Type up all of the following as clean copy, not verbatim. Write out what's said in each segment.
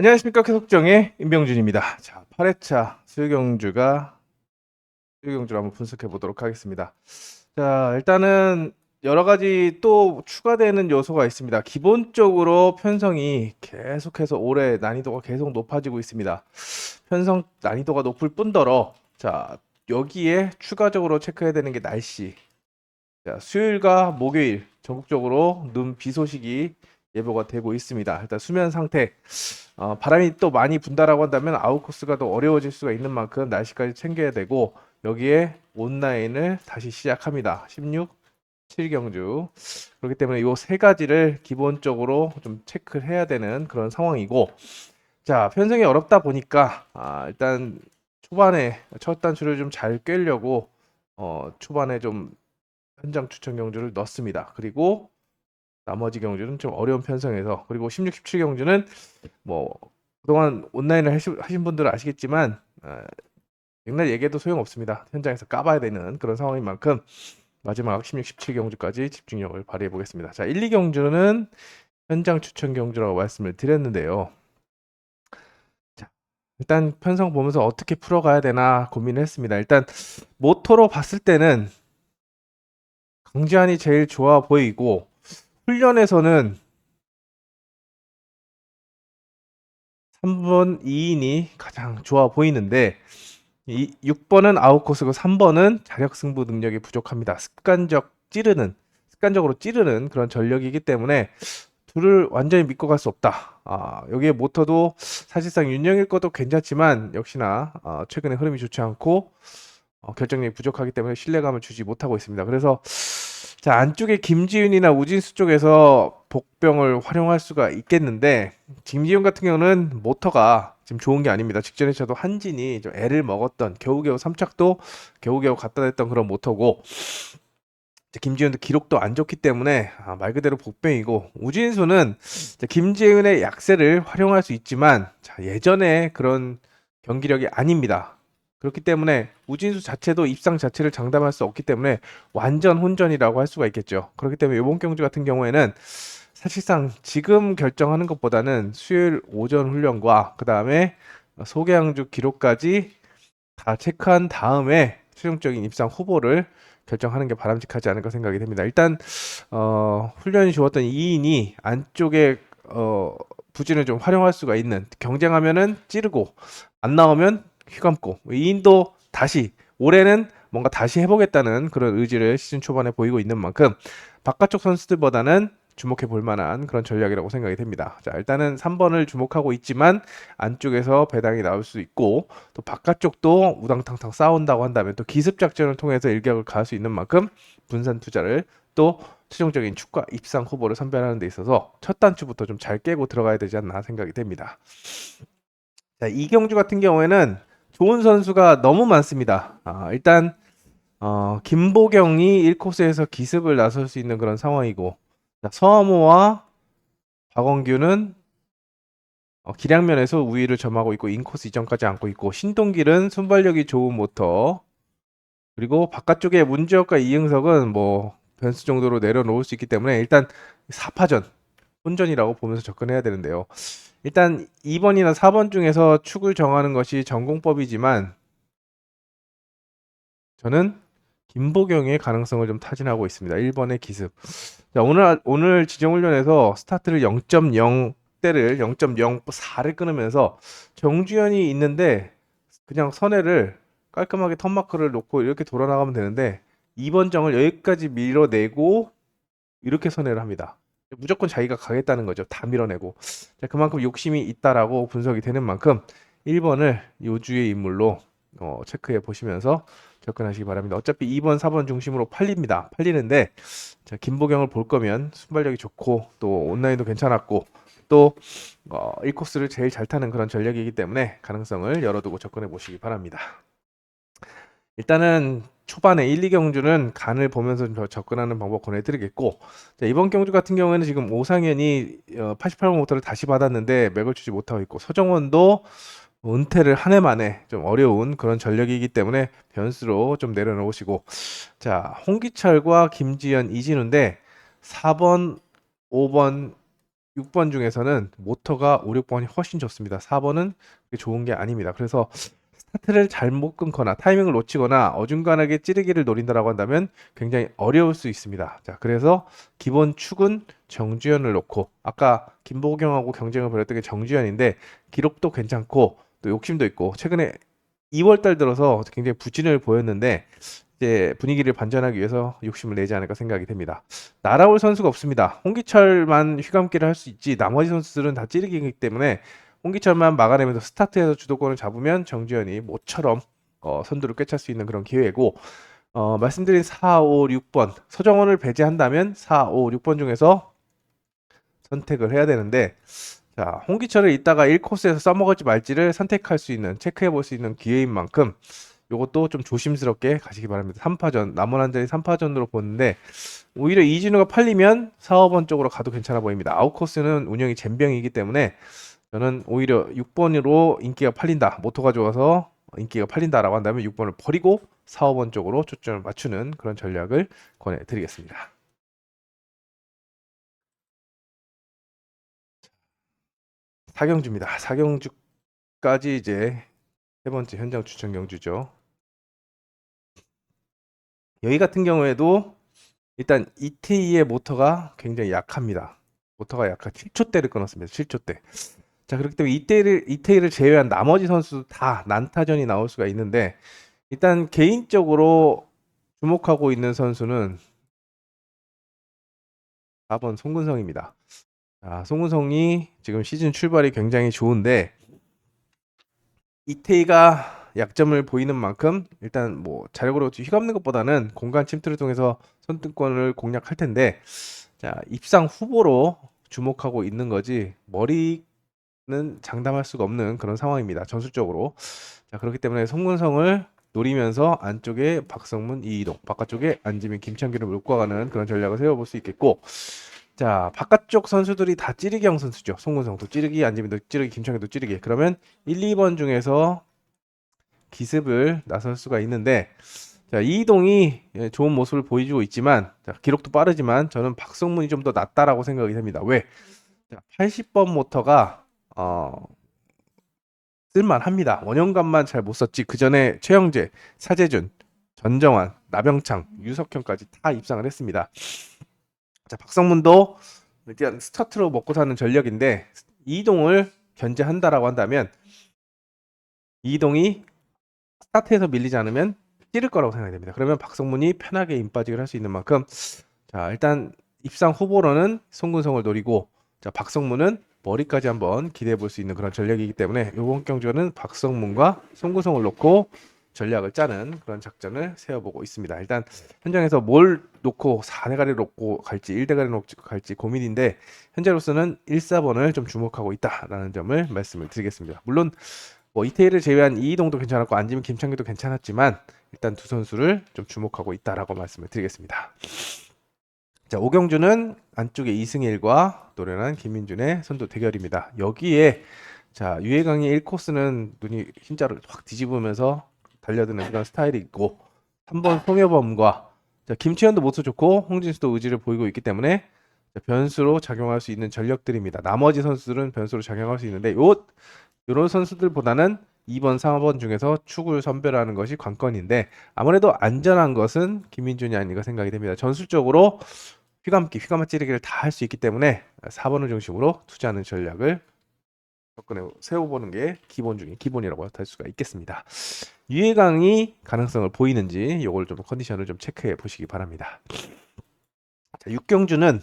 안녕하십니까. 계속정의 임병준입니다. 자, 8회차 수요경주를 한번 분석해 보도록 하겠습니다. 자, 일단은 여러 가지 또 추가되는 요소가 있습니다. 기본적으로 편성이 계속해서 올해 난이도가 계속 높아지고 있습니다. 편성 난이도가 높을 뿐더러, 자, 여기에 추가적으로 체크해야 되는 게 날씨. 자, 수요일과 목요일 전국적으로 비 소식이 예보가 되고 있습니다. 일단 수면 상태, 바람이 또 많이 분다라고 한다면 아웃코스가 더 어려워질 수가 있는 만큼 날씨까지 챙겨야 되고, 여기에 온라인을 다시 시작합니다. 16, 7경주. 그렇기 때문에 이 세 가지를 기본적으로 좀 체크를 해야 되는 그런 상황이고, 자, 편성이 어렵다 보니까 일단 초반에 첫 단추를 좀 잘 꿰려고 초반에 좀 현장 추천 경주를 넣습니다. 그리고 나머지 경주는 좀 어려운 편성에서, 그리고 16, 17 경주는 뭐 그동안 온라인을 하신 분들은 아시겠지만 옛날 얘기해도 소용없습니다. 현장에서 까봐야 되는 그런 상황인 만큼 마지막 16, 17 경주까지 집중력을 발휘해 보겠습니다. 자, 1, 2 경주는 현장 추천 경주라고 말씀을 드렸는데요. 자, 일단 편성 보면서 어떻게 풀어가야 되나 고민을 했습니다. 일단 모토로 봤을 때는 강지한이 제일 좋아 보이고, 훈련에서는 3번 2인이 가장 좋아 보이는데, 6번은 아웃코스고 3번은 자력 승부 능력이 부족합니다. 습관적으로 찌르는 그런 전력이기 때문에 둘을 완전히 믿고 갈 수 없다. 여기에 모터도 사실상 윤영일 것도 괜찮지만 역시나 최근에 흐름이 좋지 않고 결정력이 부족하기 때문에 신뢰감을 주지 못하고 있습니다. 그래서 자, 안쪽에 김지윤이나 우진수 쪽에서 복병을 활용할 수가 있겠는데, 김지윤 같은 경우는 모터가 지금 좋은 게 아닙니다. 직전에 저도 한진이 좀 애를 먹었던, 겨우겨우 3착도 겨우겨우 갖다 냈던 그런 모터고, 김지윤도 기록도 안 좋기 때문에 말 그대로 복병이고, 우진수는 김지윤의 약세를 활용할 수 있지만 예전에 그런 경기력이 아닙니다. 그렇기 때문에 우진수 자체도 입상 자체를 장담할 수 없기 때문에 완전 혼전이라고 할 수가 있겠죠. 그렇기 때문에 이번 경주 같은 경우에는 사실상 지금 결정하는 것보다는 수요일 오전 훈련과 그 다음에 소개항주 기록까지 다 체크한 다음에 최종적인 입상 후보를 결정하는 게 바람직하지 않을까 생각이 됩니다. 일단 훈련이 좋았던 2인이 안쪽에 부진을 좀 활용할 수가 있는, 경쟁하면은 찌르고 안 나오면 휘감고, 2인도 다시 올해는 뭔가 다시 해보겠다는 그런 의지를 시즌 초반에 보이고 있는 만큼 바깥쪽 선수들보다는 주목해 볼 만한 그런 전략이라고 생각이 됩니다. 자, 일단은 3번을 주목하고 있지만 안쪽에서 배당이 나올 수 있고, 또 바깥쪽도 우당탕탕 싸운다고 한다면 또 기습 작전을 통해서 일격을 가할 수 있는 만큼 분산 투자를, 또 최종적인 축과 입상 후보를 선별하는 데 있어서 첫 단추부터 좀 잘 깨고 들어가야 되지 않나 생각이 됩니다. 자, 이경주 같은 경우에는 좋은 선수가 너무 많습니다. 일단 김보경이 1코스에서 기습을 나설 수 있는 그런 상황이고, 자, 서하모와 박원규는 기량면에서 우위를 점하고 있고 인코스 이전까지 안고 있고, 신동길은 순발력이 좋은 모터, 그리고 바깥쪽에 문지혁과 이응석은 뭐 변수 정도로 내려놓을 수 있기 때문에 일단 4파전 혼전이라고 보면서 접근해야 되는데요. 일단 2번이나 4번 중에서 축을 정하는 것이 전공법이지만 저는 김보경의 가능성을 좀 타진하고 있습니다. 1번의 기습. 자, 오늘 지정훈련에서 스타트를 0.0대를 0.04를 끊으면서 정주현이 있는데 그냥 선회를 깔끔하게 턴마크를 놓고 이렇게 돌아나가면 되는데 2번 정을 여기까지 밀어내고 이렇게 선회를 합니다. 무조건 자기가 가겠다는 거죠. 다 밀어내고. 자, 그만큼 욕심이 있다라고 분석이 되는 만큼 1번을 요주의 인물로 체크해 보시면서 접근하시기 바랍니다. 어차피 2번, 4번 중심으로 팔리는데, 자, 김보경을 볼 거면 순발력이 좋고 또 온라인도 괜찮았고 또 1코스를 제일 잘 타는 그런 전략이기 때문에 가능성을 열어두고 접근해 보시기 바랍니다. 일단은 초반에 1, 2경주는 간을 보면서 접근하는 방법 권해드리겠고, 자, 이번 경주 같은 경우에는 지금 오상현이 88번 모터를 다시 받았는데 맥을 주지 못하고 있고, 서정원도 은퇴를 한 해 만에 좀 어려운 그런 전력이기 때문에 변수로 좀 내려놓으시고, 자, 홍기철과 김지현, 이진우인데 4번, 5번, 6번 중에서는 모터가 5, 6번이 훨씬 좋습니다. 4번은 좋은 게 아닙니다. 그래서 스타트를 잘못 끊거나 타이밍을 놓치거나 어중간하게 찌르기를 노린다라고 한다면 굉장히 어려울 수 있습니다. 자, 그래서 기본 축은 정주현을 놓고 아까 김보경하고 경쟁을 벌였던 게 정주현인데 기록도 괜찮고 또 욕심도 있고 최근에 2월 달 들어서 굉장히 부진을 보였는데 이제 분위기를 반전하기 위해서 욕심을 내지 않을까 생각이 됩니다. 날아올 선수가 없습니다. 홍기철만 휘감기를 할 수 있지 나머지 선수들은 다 찌르기이기 때문에 홍기철만 막아내면서 스타트에서 주도권을 잡으면 정주현이 모처럼 선두를 꿰찰 수 있는 그런 기회고 말씀드린 4, 5, 6번 서정원을 배제한다면 4, 5, 6번 중에서 선택을 해야 되는데 자, 홍기철을 이따가 1코스에서 써먹을지 말지를 선택할 수 있는 체크해 볼 수 있는 기회인 만큼 요것도 좀 조심스럽게 가시기 바랍니다. 3파전 남은 한 자리 3파전으로 보는데 오히려 이진우가 팔리면 4, 5번 쪽으로 가도 괜찮아 보입니다. 아웃코스는 운영이 젬병이기 때문에 저는 오히려 6번으로 인기가 팔린다. 모토가 좋아서 인기가 팔린다라고 한다면 6번을 버리고 4, 5번 쪽으로 초점을 맞추는 그런 전략을 권해드리겠습니다. 4경주입니다. 4경주까지 이제 세 번째 현장 추천 경주죠. 여기 같은 경우에도 일단 이태희의 모터가 굉장히 약합니다. 모터가 약한 7초대를 끊었습니다. 7초대. 자, 그렇기 때문에 이태희를 제외한 나머지 선수 다 난타전이 나올 수가 있는데 일단 개인적으로 주목하고 있는 선수는 4번 송근성입니다. 자, 송근성이 지금 시즌 출발이 굉장히 좋은데 이태희가 약점을 보이는 만큼 일단 뭐 자력으로 휘감는 것보다는 공간 침투를 통해서 선두권을 공략할 텐데 자, 입상 후보로 주목하고 있는 거지 머리는 장담할 수가 없는 그런 상황입니다. 전술적으로. 자, 그렇기 때문에 송근성을 노리면서 안쪽에 박성문, 이이동, 바깥쪽에 안지민, 김창규를 몰고 가는 그런 전략을 세워볼 수 있겠고 자, 바깥쪽 선수들이 다 찌르기형 선수죠. 송근성도 찌르기, 안지민도 찌르기, 김창규도 찌르기. 그러면 1, 2번 중에서 기습을 나설 수가 있는데 자, 이동이 좋은 모습을 보여주고 있지만 자, 기록도 빠르지만 저는 박성문이 좀 더 낫다라고 생각이 됩니다. 왜? 자, 80번 모터가 쓸만합니다. 원형감만 잘 못 썼지. 그 전에 최영재, 사재준, 전정환, 나병창, 유석현까지 다 입상을 했습니다. 자, 박성문도 일단 스타트로 먹고 사는 전력인데 이동을 견제한다라고 한다면 이동이 스타트에서 밀리지 않으면 찌를 거라고 생각이 됩니다. 그러면 박성문이 편하게 인빠직을 할 수 있는 만큼 자, 일단 입상 후보로는 송근성을 노리고 자, 박성문은 머리까지 한번 기대해 볼 수 있는 그런 전략이기 때문에 이번 경주는 박성문과 송근성을 놓고 전략을 짜는 그런 작전을 세워보고 있습니다. 일단 현장에서 뭘 놓고 4대가리 놓고 갈지 1대가리 놓고 갈지 고민인데 현재로서는 1, 4번을 좀 주목하고 있다라는 점을 말씀을 드리겠습니다. 물론 뭐 이태희를 제외한 이이동도 괜찮았고 안지민 김창규도 괜찮았지만 일단 두 선수를 좀 주목하고 있다라고 말씀을 드리겠습니다. 자, 오경주는 안쪽에 이승일과 노련한 김민준의 선두 대결입니다. 여기에 자, 유해강의 1코스는 눈이 흰자를 확 뒤집으면서 달려드는 그런 스타일이 있고 3번 송여범과 자, 김치현도 모습 좋고 홍진수도 의지를 보이고 있기 때문에 자, 변수로 작용할 수 있는 전력들입니다. 나머지 선수들은 변수로 작용할 수 있는데 요런 선수들보다는 2번, 3번 중에서 축을 선별하는 것이 관건인데 아무래도 안전한 것은 김민준이 아닌가 생각이 됩니다. 전술적으로 휘감아 찌르기를 다 할 수 있기 때문에 4번을 중심으로 투자하는 전략을 접근해 세워보는 게 기본 중에 기본이라고 할 수가 있겠습니다. 유해강이 가능성을 보이는지 요걸 좀 컨디션을 좀 체크해 보시기 바랍니다. 자, 육경주는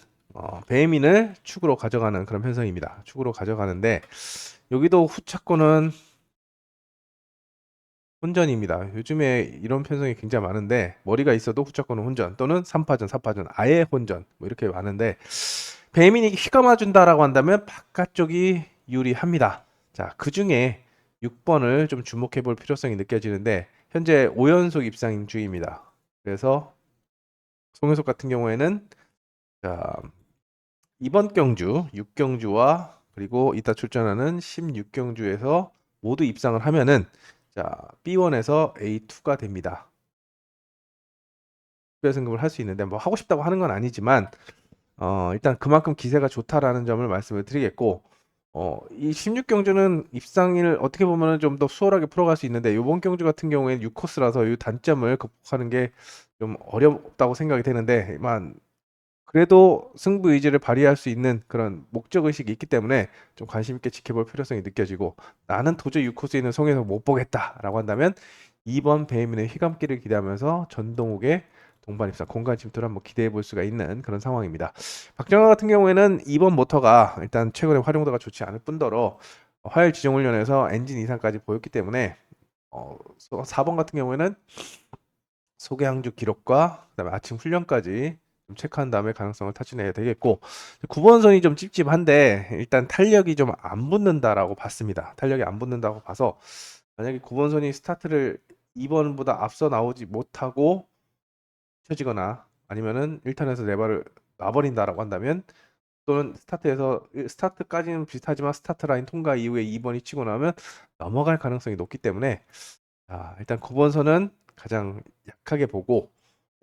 배민을 축으로 가져가는 그런 편성입니다. 축으로 가져가는데 여기도 후차권은 혼전입니다. 요즘에 이런 편성이 굉장히 많은데 머리가 있어도 후차권은 혼전 또는 3파전, 4파전 아예 혼전 뭐 이렇게 많은데 배민이 휘감아 준다라고 한다면 바깥쪽이 유리합니다. 자, 그 중에 6번을 좀 주목해 볼 필요성이 느껴지는데 현재 5연속 입상 중입니다. 그래서 송혜석 같은 경우에는 자, 이번 경주 6경주와 그리고 이따 출전하는 16경주에서 모두 입상을 하면은 자, B1에서 A2가 됩니다. 특별 승급을 할 수 있는데 뭐 하고 싶다고 하는 건 아니지만 일단 그만큼 기세가 좋다라는 점을 말씀을 드리겠고, 이 16경주는 입상일 어떻게 보면은 좀 더 수월하게 풀어갈 수 있는데, 요번 경주 같은 경우에는 6코스라서 이 단점을 극복하는 게 좀 어렵다고 생각이 되는데, 그래도 승부 의지를 발휘할 수 있는 그런 목적 의식이 있기 때문에 좀 관심 있게 지켜볼 필요성이 느껴지고, 나는 도저히 6코스에 있는 송에서 못 보겠다라고 한다면 2번 배민의 휘감기를 기대하면서 전동욱의 동반 입상 공간 침투를 한번 기대해 볼 수가 있는 그런 상황입니다. 박정아 같은 경우에는 2번 모터가 일단 최근에 활용도가 좋지 않을 뿐더러 화요일 지정훈련에서 엔진 이상까지 보였기 때문에 4번 같은 경우에는 소개항주 기록과 그다음에 아침 훈련까지 좀 체크한 다음에 가능성을 타진해야 되겠고, 9번선이 좀 찝찝한데 일단 탄력이 좀 안 붙는다라고 봤습니다. 탄력이 안 붙는다고 봐서 만약에 9번선이 스타트를 2번보다 앞서 나오지 못하고 쳐지거나 아니면은 1턴에서 레버를 놔버린다라고 한다면, 또는 스타트까지는 비슷하지만 스타트 라인 통과 이후에 2번이 치고 나면 넘어갈 가능성이 높기 때문에, 일단 9번선은 가장 약하게 보고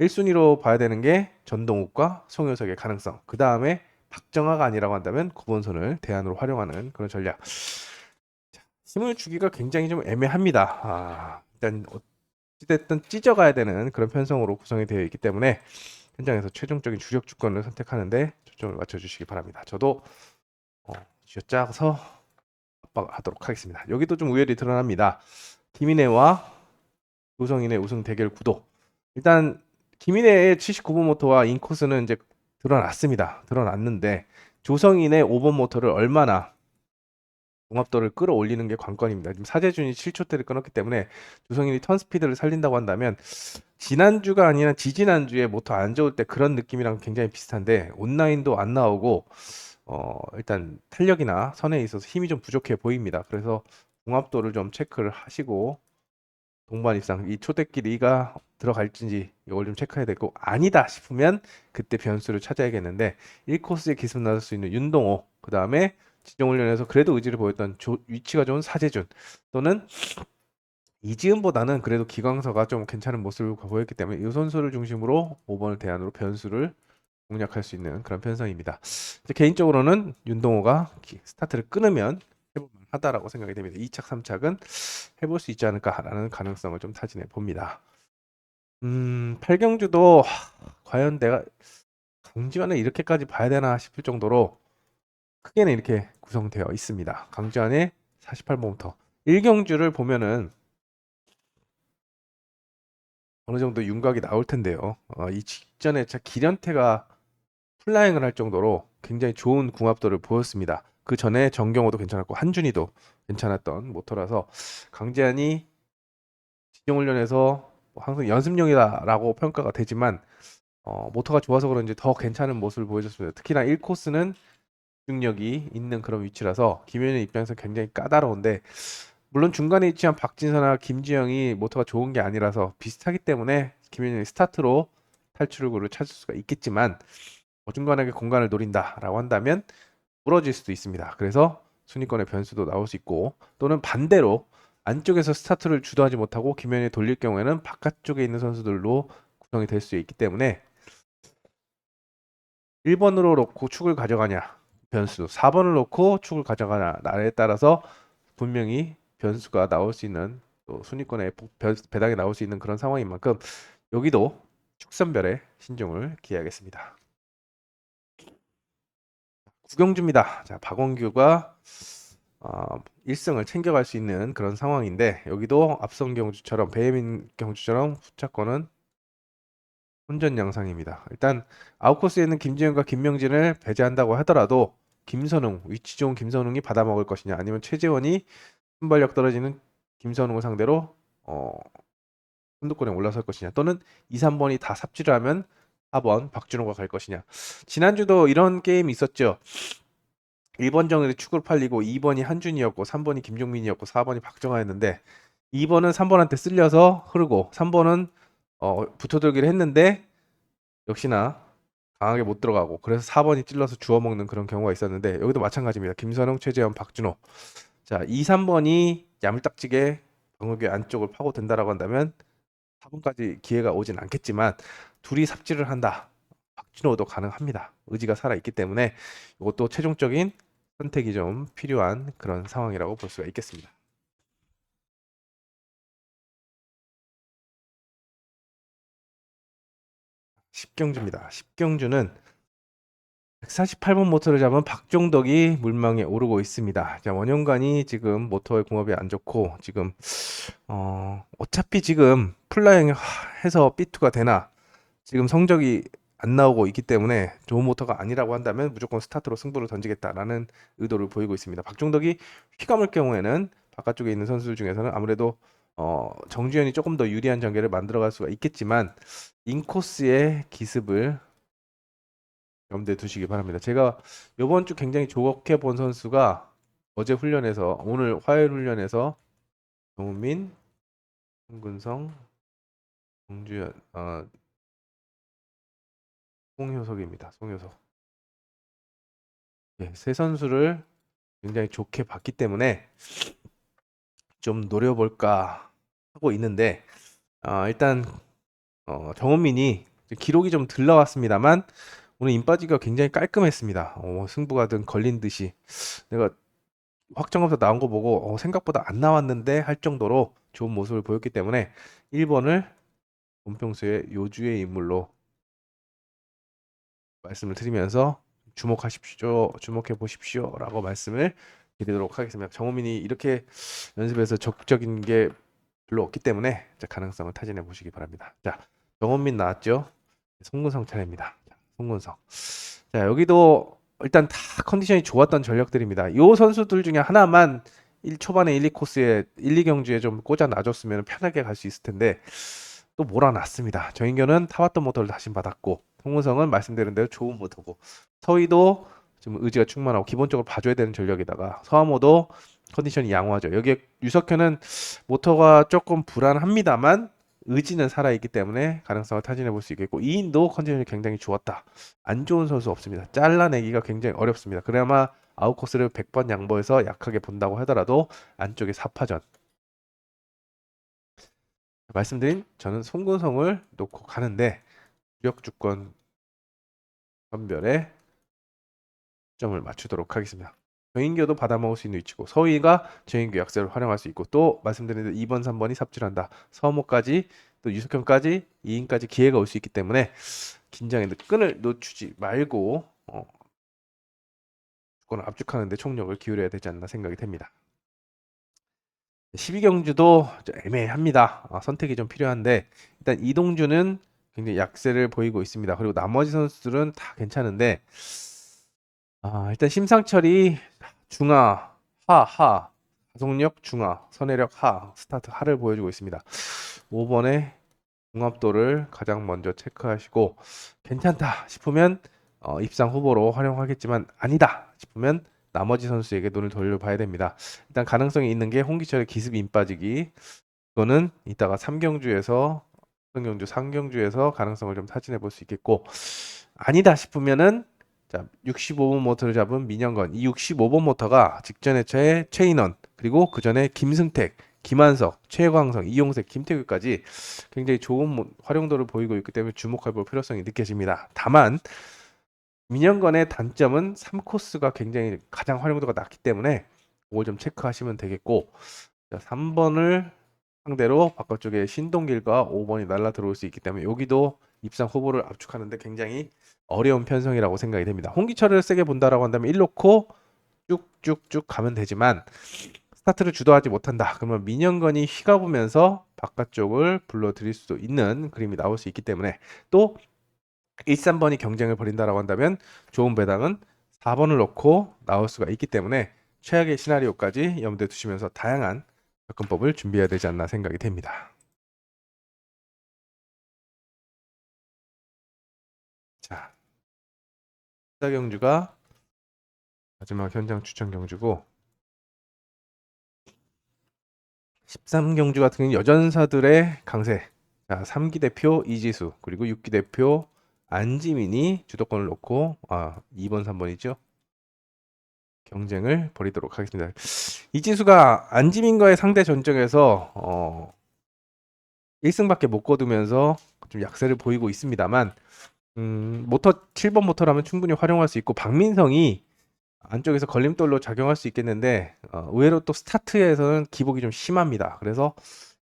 1순위로 봐야 되는 게 전동욱과 송효석의 가능성. 그 다음에 박정아가 아니라고 한다면 9번선을 대안으로 활용하는 그런 전략. 힘을 주기가 굉장히 좀 애매합니다. 일단 어찌됐든 찢어가야 되는 그런 편성으로 구성이 되어 있기 때문에 현장에서 최종적인 주력 주권을 선택하는데 초점을 맞춰주시기 바랍니다. 저도 쥐어짜서 압박하도록 하겠습니다. 여기도 좀 우열이 드러납니다. 김인혜와 조성인의 우승 대결 구도. 일단 김인혜의 79번 모터와 인코스는 이제 드러났습니다. 드러났는데 조성인의 5번 모터를 얼마나 종합도를 끌어올리는 게 관건입니다. 지금 사재준이 7초대를 끊었기 때문에 조성인이 턴 스피드를 살린다고 한다면, 지난주가 아니라 지지난주에 모터 안 좋을 때 그런 느낌이랑 굉장히 비슷한데 온라인도 안 나오고 일단 탄력이나 선에 있어서 힘이 좀 부족해 보입니다. 그래서 종합도를 좀 체크를 하시고 동반 입상 이 초대끼리가 들어갈지 이걸 좀 체크해야 되고, 아니다 싶으면 그때 변수를 찾아야겠는데 1코스에 기습 나설 수 있는 윤동호, 그 다음에 지정훈련에서 그래도 의지를 보였던 위치가 좋은 사재준, 또는 이지은보다는 그래도 기광서가 좀 괜찮은 모습을 보였기 때문에 이 선수를 중심으로 5번을 대안으로 변수를 공략할 수 있는 그런 편성입니다. 개인적으로는 윤동호가 스타트를 끊으면 해볼만 하다라고 생각이 됩니다. 2착, 3착은 해볼 수 있지 않을까라는 가능성을 좀 타진해 봅니다. 8경주도 과연 내가 강지환을 이렇게까지 봐야 되나 싶을 정도로 크게는 이렇게 구성되어 있습니다. 강지환의 48번부터 1경주를 보면은 어느 정도 윤곽이 나올 텐데요. 이 직전에 기련태가 플라잉을 할 정도로 굉장히 좋은 궁합도를 보였습니다. 그 전에 정경호도 괜찮았고 한준이도 괜찮았던 모터라서 강재환이 지정훈련에서 항상 연습용이다라고 평가가 되지만 모터가 좋아서 그런지 더 괜찮은 모습을 보여줬습니다. 특히나 1코스는 집중력이 있는 그런 위치라서 김현의 입장에서 굉장히 까다로운데, 물론 중간에 위치한 박진서나 김지영이 모터가 좋은 게 아니라서 비슷하기 때문에 김현의 스타트로 탈출구를 찾을 수가 있겠지만, 어중간하게 공간을 노린다라고 한다면 부러질 수도 있습니다. 그래서 순위권의 변수도 나올 수 있고, 또는 반대로 안쪽에서 스타트를 주도하지 못하고 김현이 돌릴 경우에는 바깥쪽에 있는 선수들로 구성이 될 수 있기 때문에 1번으로 놓고 축을 가져가냐 변수, 4번을 놓고 축을 가져가냐에 따라서 분명히 변수가 나올 수 있는, 또 순위권의 배당이 나올 수 있는 그런 상황인 만큼 여기도 축선별의 신중을 기해야겠습니다. 9경주입니다. 자, 박원규가 1승을 챙겨갈 수 있는 그런 상황인데, 여기도 앞선 경주처럼 배혜민 경주처럼 후차권은 혼전 양상입니다. 일단 아웃코스에 있는 김지현과 김명진을 배제한다고 하더라도 김선웅, 위치 좋은 김선웅이 받아먹을 것이냐, 아니면 최재원이 순발력 떨어지는 김선웅을 상대로 선두권에 올라설 것이냐, 또는 2, 3번이 다 삽질을 하면 4번 박준호가 갈 것이냐. 지난주도 이런 게임이 있었죠. 1번 정글이 축으로 팔리고 2번이 한준이었고 3번이 김종민이었고 4번이 박정아였는데, 2번은 3번한테 쓸려서 흐르고 3번은 붙어들기를 했는데 역시나 강하게 못 들어가고, 그래서 4번이 찔러서 주워먹는 그런 경우가 있었는데, 여기도 마찬가지입니다. 김선웅, 최재현, 박준호. 자, 2, 3번이 야물딱지게 방어계 안쪽을 파고든다라고 한다면 4번까지 기회가 오진 않겠지만 둘이 삽질을 한다. 박진호도 가능합니다. 의지가 살아있기 때문에 이것도 최종적인 선택이 좀 필요한 그런 상황이라고 볼 수가 있겠습니다. 10경주입니다. 10경주는 148번 모터를 잡은 박종덕이 물망에 오르고 있습니다. 자, 원영관이 지금 모터의 궁합이 안 좋고 지금 어차피 지금 플라잉 해서 B2가 되나 지금 성적이 안 나오고 있기 때문에 좋은 모터가 아니라고 한다면 무조건 스타트로 승부를 던지겠다라는 의도를 보이고 있습니다. 박종덕이 휘감을 경우에는 바깥쪽에 있는 선수들 중에서는 아무래도 정주현이 조금 더 유리한 전개를 만들어갈 수가 있겠지만 인코스의 기습을 염두에 두시기 바랍니다. 제가 이번 주 굉장히 좋게 본 선수가 어제 훈련에서 오늘 화요일 훈련에서 정우민, 홍근성, 정주현, 송효석입니다. 송효석. 예, 세 선수를 굉장히 좋게 봤기 때문에 좀 노려볼까 하고 있는데 일단 정원민이 기록이 좀 덜 나왔습니다만 오늘 인바디가 굉장히 깔끔했습니다. 승부가 든 걸린 듯이 내가 확정검사 나온 거 보고 생각보다 안 나왔는데 할 정도로 좋은 모습을 보였기 때문에 1번을 본평소의 요주의 인물로 말씀을 드리면서 주목하십시오, 주목해 보십시오 라고 말씀을 드리도록 하겠습니다. 정호민이 이렇게 연습에서 적극적인 게 별로 없기 때문에 가능성을 타진해 보시기 바랍니다. 자, 정원민 나왔죠? 송근성 차례입니다. 송근성. 자, 여기도 일단 다 컨디션이 좋았던 전력들입니다. 이 선수들 중에 하나만 초반에 1, 2코스에 1, 2경주에 좀 꽂아 놔줬으면 편하게 갈 수 있을 텐데 또 몰아놨습니다. 정인교는 타왔던 모터를 다시 받았고 송근성은 말씀드린 대로 좋은 모터고 서희도 좀 의지가 충만하고 기본적으로 봐줘야 되는 전력에다가 서하모도 컨디션이 양호하죠. 여기에 유석현은 모터가 조금 불안합니다만 의지는 살아있기 때문에 가능성을 타진해 볼 수 있겠고 이인도 컨디션이 굉장히 좋았다. 안 좋은 선수 없습니다. 잘라내기가 굉장히 어렵습니다. 그래야만 아웃코스를 100번 양보해서 약하게 본다고 하더라도 안쪽에 4파전 말씀드린 저는 송근성을 놓고 가는데 주력 주권 선별에 점을 맞추도록 하겠습니다. 정인교도 받아먹을 수 있는 위치고 서희가 정인교 약세를 활용할 수 있고 또 말씀드린 대로 2번, 3번이 삽질한다. 서모까지 또 유석현까지 2인까지 기회가 올 수 있기 때문에 긴장의 끈을 놓치지 말고 주권을 압축하는 데 총력을 기울여야 되지 않나 생각이 됩니다. 12경주도 애매합니다. 선택이 좀 필요한데 일단 이동주는 굉장히 약세를 보이고 있습니다. 그리고 나머지 선수들은 다 괜찮은데 일단 심상철이 중하, 하, 가속력 중하, 선회력 하, 스타트 하를 보여주고 있습니다. 5번에 궁합도를 가장 먼저 체크하시고 괜찮다 싶으면 입상 후보로 활용하겠지만 아니다 싶으면 나머지 선수에게 눈을 돌려봐야 됩니다. 일단 가능성이 있는 게 홍기철의 기습 인 빠지기 이거는 이따가 3경주에서 4경주, 3경주에서 가능성을 좀 타진해 볼 수 있겠고 아니다 싶으면은 자 65번 모터를 잡은 민영건 이 65번 모터가 직전에 최인원 그리고 그 전에 김승택 김한석, 최광성, 이용색, 김태규까지 굉장히 좋은 활용도를 보이고 있기 때문에 주목해 볼 필요성이 느껴집니다. 다만 민영건의 단점은 3코스가 굉장히 가장 활용도가 낮기 때문에 그걸 좀 체크하시면 되겠고 자, 3번을 상대로 바깥쪽에 신동길과 5번이 날라 들어올 수 있기 때문에 여기도 입상 후보를 압축하는데 굉장히 어려운 편성이라고 생각이 됩니다. 홍기철을 세게 본다라고 한다면 1놓고 쭉쭉쭉 가면 되지만 스타트를 주도하지 못한다. 그러면 민영건이 휘가보면서 바깥쪽을 불러들일 수도 있는 그림이 나올 수 있기 때문에 또 1, 3번이 경쟁을 벌인다라고 한다면 좋은 배당은 4번을 넣고 나올 수가 있기 때문에 최악의 시나리오까지 염두에 두시면서 다양한 접근법을 준비해야 되지 않나 생각이 됩니다. 자, 14경주가 마지막 현장 추천 경주고 13경주 같은 경우는 여전사들의 강세. 자, 3기 대표 이지수 그리고 6기 대표 안지민이 주도권을 놓고 2번, 3번이죠. 경쟁을 벌이도록 하겠습니다. 이지수가 안지민과의 상대 전적에서 1승밖에 못 거두면서 좀 약세를 보이고 있습니다만 모터 7번 모터라면 충분히 활용할 수 있고 박민성이 안쪽에서 걸림돌로 작용할 수 있겠는데 의외로 또 스타트에서는 기복이 좀 심합니다. 그래서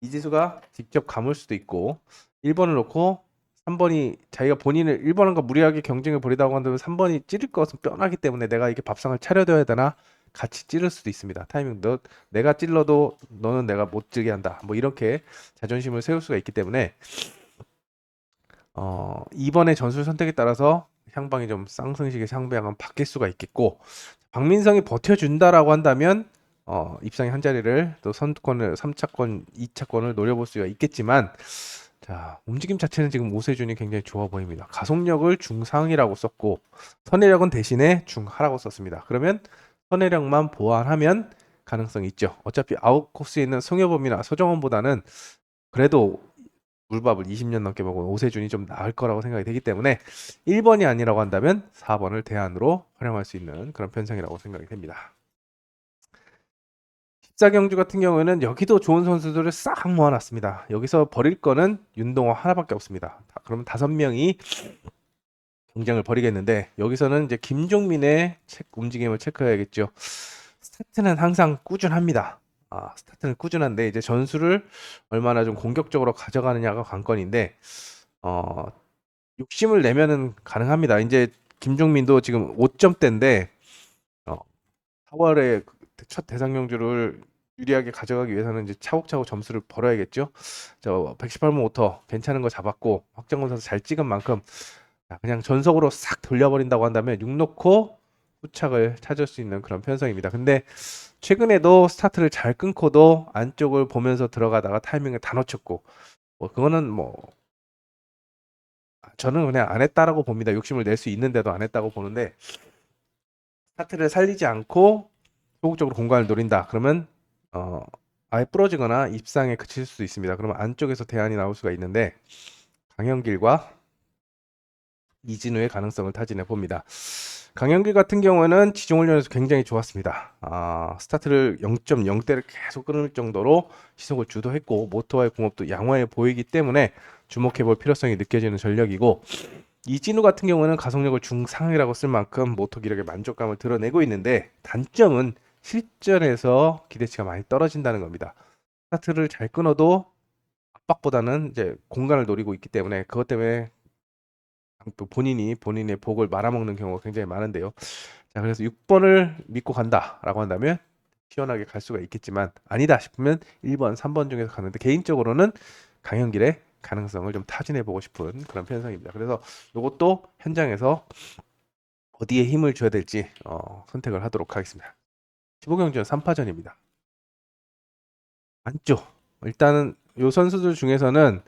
이지수가 직접 감을 수도 있고 1번을 놓고 3번이 자기가 본인을 1번과 무리하게 경쟁을 벌이다고 한다면 3번이 찌를 것은 뻔하기 때문에 내가 이게 밥상을 차려둬야 되나 같이 찌를 수도 있습니다. 타이밍 내가 찔러도 너는 내가 못 찌게 한다. 뭐 이렇게 자존심을 세울 수가 있기 때문에 2번의 전술 선택에 따라서 향방이 좀 쌍승식의 상배양은 바뀔 수가 있겠고 박민성이 버텨준다라고 한다면 입상의 한 자리를 또 선두권을 3차권, 2차권을 노려볼 수가 있겠지만 자 움직임 자체는 지금 오세준이 굉장히 좋아 보입니다. 가속력을 중상이라고 썼고 선회력은 대신에 중하라고 썼습니다. 그러면 선회력만 보완하면 가능성이 있죠. 어차피 아웃코스에 있는 송여범이나 서정원보다는 그래도 물밥을 20년 넘게 먹은 오세준이 좀 나을 거라고 생각이 되기 때문에 1번이 아니라고 한다면 4번을 대안으로 활용할 수 있는 그런 편성이라고 생각이 됩니다. 14경주 같은 경우에는 여기도 좋은 선수들을 싹 모아놨습니다. 여기서 버릴 거는 윤동호 하나밖에 없습니다. 그러면 5명이 경쟁을 벌이겠는데 여기서는 이제 김종민의 움직임을 체크해야겠죠. 스타트는 항상 꾸준합니다. 스타트는 꾸준한데 이제 전술을 얼마나 좀 공격적으로 가져가느냐가 관건인데 어, 욕심을 내면은 가능합니다. 이제 김종민도 지금 5점대인데 4월에 첫 대상 경주를 유리하게 가져가기 위해서는 이제 차곡차곡 점수를 벌어야겠죠. 저 118번 모터 괜찮은 거 잡았고 확정권 선수 잘 찍은 만큼 그냥 전속으로 싹 돌려버린다고 한다면 6 놓고 후착을 찾을 수 있는 그런 편성입니다. 근데 최근에도 스타트를 잘 끊고도 안쪽을 보면서 들어가다가 타이밍을 다 놓쳤고 뭐 그거는 뭐 저는 그냥 안 했다라고 봅니다. 욕심을 낼 수 있는데도 안 했다고 보는데 스타트를 살리지 않고 소극적으로 공간을 노린다. 그러면 아예 부러지거나 입상에 그칠 수도 있습니다. 그러면 안쪽에서 대안이 나올 수가 있는데 강현길과 이진우의 가능성을 타진해 봅니다. 강현길 같은 경우는 지종훈련에서 굉장히 좋았습니다. 스타트를 0.0대를 계속 끊을 정도로 시속을 주도했고 모터와의 궁합도 양호해 보이기 때문에 주목해 볼 필요성이 느껴지는 전력이고 이진우 같은 경우는 가속력을 중상이라고 쓸 만큼 모터 기력의 만족감을 드러내고 있는데 단점은 실전에서 기대치가 많이 떨어진다는 겁니다. 스타트를 잘 끊어도 압박보다는 이제 공간을 노리고 있기 때문에 그것 때문에 또 본인의 복을 말아먹는 경우가 굉장히 많은데요. 자, 그래서 6번을 믿고 간다라고 한다면 시원하게 갈 수가 있겠지만 아니다 싶으면 1번, 3번 중에서 가는데 개인적으로는 강현길의 가능성을 좀 타진해 보고 싶은 그런 편성입니다. 그래서 이것도 현장에서 어디에 힘을 줘야 될지 선택을 하도록 하겠습니다. 15경주는 3파전입니다. 안쪽 일단은 요 선수들 중에서는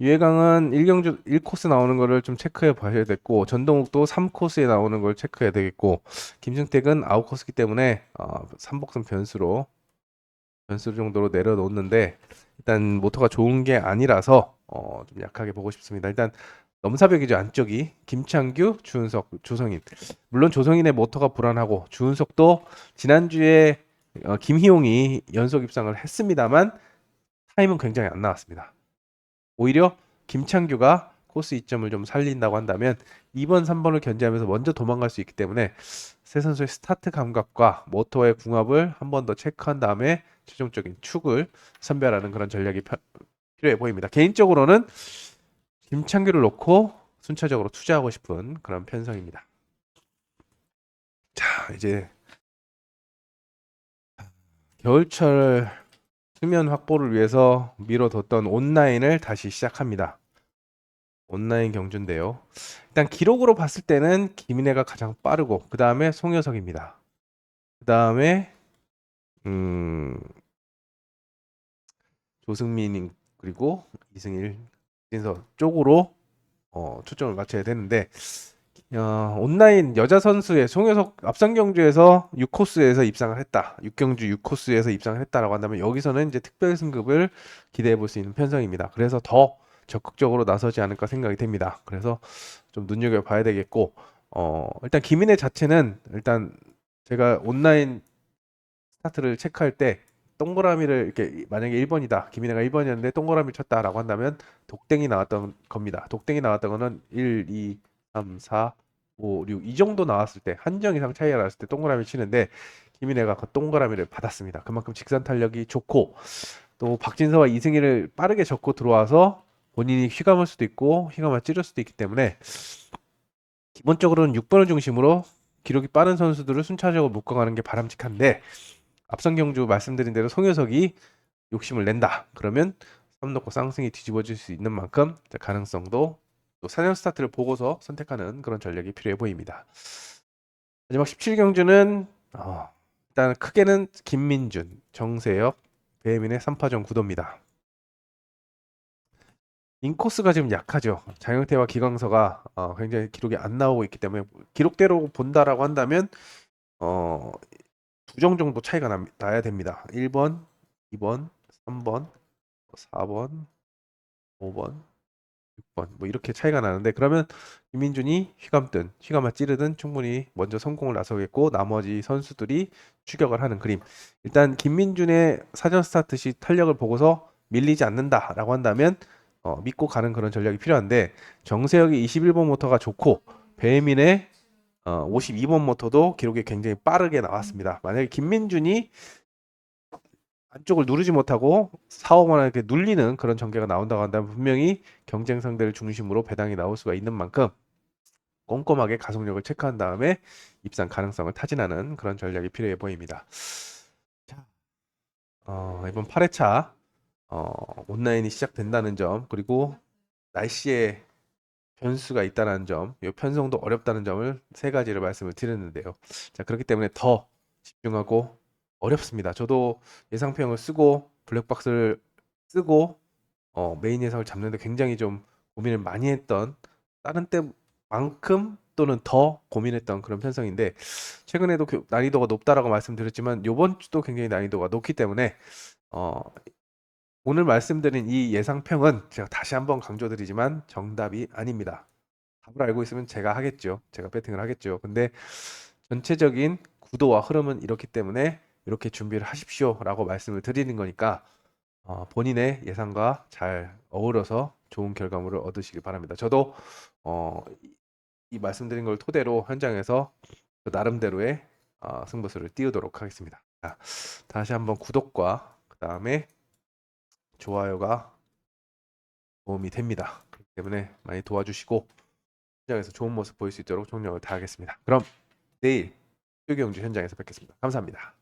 유해강은 1경주 1코스 나오는 거를 좀 체크해 봐야 됐고 전동욱도 3코스에 나오는 걸 체크해야 되겠고 김승택은 아웃코스기 때문에 3복선 변수 정도로 내려놓는데 일단 모터가 좋은 게 아니라서 좀 약하게 보고 싶습니다. 일단 넘사벽이죠. 안쪽이 김창규, 주은석, 조성인. 물론 조성인의 모터가 불안하고 주은석도 지난주에 김희용이 연속 입상을 했습니다만 타임은 굉장히 안 나왔습니다. 오히려 김창규가 코스 이점을 좀 살린다고 한다면 2번, 3번을 견제하면서 먼저 도망갈 수 있기 때문에 세 선수의 스타트 감각과 모터의 궁합을 한 번 더 체크한 다음에 최종적인 축을 선별하는 그런 전략이 필요해 보입니다. 개인적으로는 김창규를 놓고 순차적으로 투자하고 싶은 그런 편성입니다. 자, 이제 겨울철 수면 확보를 위해서 미뤄뒀던 온라인을 다시 시작합니다. 온라인 경주인데요. 일단 기록으로 봤을 때는 김인혜가 가장 빠르고 그 다음에 송효석입니다. 그 다음에 조승민 그리고 이승일, 진서 쪽으로 초점을 맞춰야 되는데 온라인 여자 선수의 송효석 앞선 경주에서 6코스에서 입상을 했다. 6경주 6코스에서 입상을 했다라고 한다면 여기서는 이제 특별 승급을 기대해 볼 수 있는 편성입니다. 그래서 더 적극적으로 나서지 않을까 생각이 됩니다. 그래서 좀 눈여겨 봐야 되겠고 일단 김인혜 자체는 일단 제가 온라인 스타트를 체크할 때 동그라미를 이렇게 만약에 1번이다. 김인혜가 1번이었는데 동그라미 쳤다라고 한다면 독땡이 나왔던 겁니다. 독땡이 나왔던 거는 1, 2, 3, 4, 5, 6 이 정도 나왔을 때 한 점 이상 차이가 났을 때 동그라미 치는데 김인혜가 그 동그라미를 받았습니다. 그만큼 직선 탄력이 좋고 또 박진서와 이승희를 빠르게 접고 들어와서 본인이 휘감을 수도 있고 휘감을 찌를 수도 있기 때문에 기본적으로는 6번을 중심으로 기록이 빠른 선수들을 순차적으로 묶어가는 게 바람직한데 앞선 경주 말씀드린 대로 송효석이 욕심을 낸다. 그러면 3 놓고 쌍승이 뒤집어질 수 있는 만큼 가능성도 또 4년 스타트를 보고서 선택하는 그런 전략이 필요해 보입니다. 마지막 17경주는 일단 크게는 김민준, 정세혁, 배혜민의 3파전 구도입니다. 인코스가 지금 약하죠. 장영태와 기광서가 굉장히 기록이 안 나오고 있기 때문에 기록대로 본다라고 한다면 두 정 정도 차이가 나야 됩니다. 1번, 2번, 3번, 4번, 5번, 6번 뭐 이렇게 차이가 나는데 그러면 김민준이 휘감을 찌르든 충분히 먼저 성공을 나서겠고 나머지 선수들이 추격을 하는 그림. 일단 김민준의 사전 스타트 시 탄력을 보고서 밀리지 않는다라고 한다면 믿고 가는 그런 전략이 필요한데 정세혁이 21번 모터가 좋고 배민의 52번 모터도 기록이 굉장히 빠르게 나왔습니다. 만약에 김민준이 안쪽을 누르지 못하고 4, 5만 이렇게 눌리는 그런 전개가 나온다고 한다면 분명히 경쟁 상대를 중심으로 배당이 나올 수가 있는 만큼 꼼꼼하게 가속력을 체크한 다음에 입상 가능성을 타진하는 그런 전략이 필요해 보입니다. 이번 8회차 온라인이 시작된다는 점 그리고 날씨에 변수가 있다는 점, 이 편성도 어렵다는 점을 세 가지를 말씀을 드렸는데요. 자, 그렇기 때문에 더 집중하고 어렵습니다. 저도 예상평을 쓰고 블랙박스를 쓰고 메인 예상을 잡는데 굉장히 좀 고민을 많이 했던 다른 때만큼 또는 더 고민했던 그런 편성인데 최근에도 난이도가 높다라고 말씀드렸지만 이번 주도 굉장히 난이도가 높기 때문에 어, 오늘 말씀드린 이 예상평은 제가 다시 한번 강조드리지만 정답이 아닙니다. 답을 알고 있으면 제가 하겠죠. 제가 배팅을 하겠죠. 근데 전체적인 구도와 흐름은 이렇기 때문에 이렇게 준비를 하십시오라고 말씀을 드리는 거니까 본인의 예상과 잘 어우러서 좋은 결과물을 얻으시길 바랍니다. 저도 이 말씀드린 걸 토대로 현장에서 나름대로의 승부수를 띄우도록 하겠습니다. 자, 다시 한번 구독과 그 다음에 좋아요가 도움이 됩니다. 그렇기 때문에 많이 도와주시고 현장에서 좋은 모습 보일 수 있도록 총력을 다하겠습니다. 그럼 내일 수경주 현장에서 뵙겠습니다. 감사합니다.